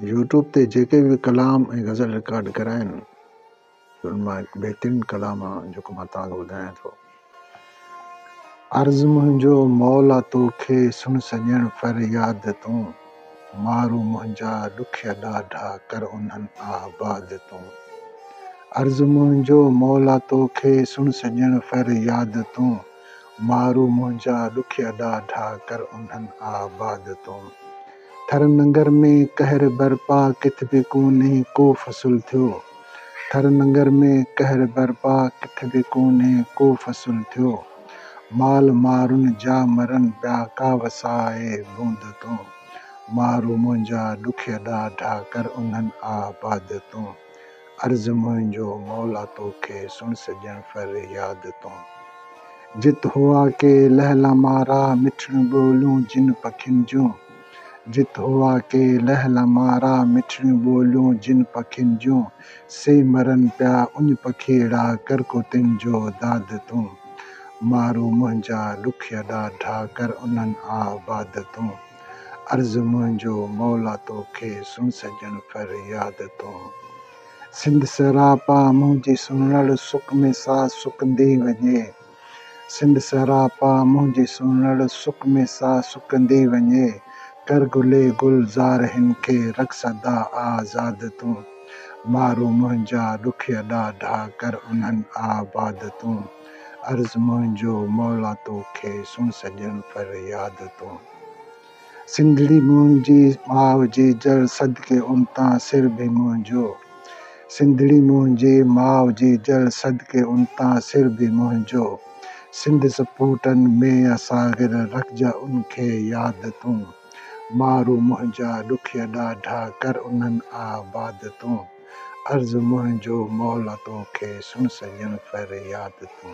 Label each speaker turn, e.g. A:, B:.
A: YouTube ते जेके भी कलाम ऐं गज़ल रिकॉर्ड करा आहिनि उन मां हिकु बहितरीनु कलाम आहे जेको मां तव्हांखे ॿुधायां थो। अर्ज़ु मुंहिंजो मौला तोखे सुन सॼण फरियाद तूं, मारू मुंहिंजा ॾुखिया ॾाढा कर उन्हनि आबाद तूं। अर्ज़ु मुंहिंजो मौला तोखे सुन सॼण फरियाद तूं, मारू मुंहिंजा ॾुखिया ॾाढा कर उन्हनि आबाद तूं। थर नंगर में कहर बरपा किथ बि कोन्हे को फ़सुल थियो, थर नंगर में कहर बरपा किथ बि कोन्हे को फ़सुल थियो, माल मारुनि जा मरनि पिया का वसाए बूंद तूं, मारू मुंहिंजा ॾुखिया ॾाढा कर उन्हनि आबाद तूं। अर्ज़ु मुंहिंजो मौला तोखे सुन सॼण फरियाद तूं। जित हुआ के लहला मारा मिठड़ियूं ॿोलियूं जिन पखियुनि जूं, जित हुआ के लहला मारा मिठड़ियूं ॿोलियूं जिन पखियुनि जूं, से मरनि पिया उन पखीड़ा कर कुतियुनि जो दाद तूं, मारू मुंहिंजा ॾुखिया ॾाढा कर उन्हनि आबाद तूं। अर्ज़ु मुंहिंजो मौला तोखे सुन सॼण फरियाद तूं। सिंध सरापा मुंहिंजी सुनड़ सुख में सा सुकंदी वञे, सिंध सरापा मुंहिंजी सुनड़ सुख में सा सुकंदी वञे, कर गुले गुलज़ार हिन खे रख सदा आज़ाद तूं, मारू मुंहिंजा ॾुखिया ॾाढा कर उन्हनि आबाद तूं। अर्ज़ु मुंहिंजो मौला तोखे सुन सॼण फरियाद तूं। सिंधड़ी मुंहिंजी माउ जी जड़ सदके उनतां सिर बि मुंहिंजो, सिंधड़ी मुंहिंजी माउ जी जड़ सदके उनतां सिर बि मुंहिंजो, सिंध सपूतनि में असागिर रखजा उनखे यादि तूं, मारू मुंहिंजा ॾुखिया ॾाढा कर उन्हनि आबाद तूं। अर्ज़ु मुंहिंजो मौला तोखे सुन सॼण फरियाद तूं।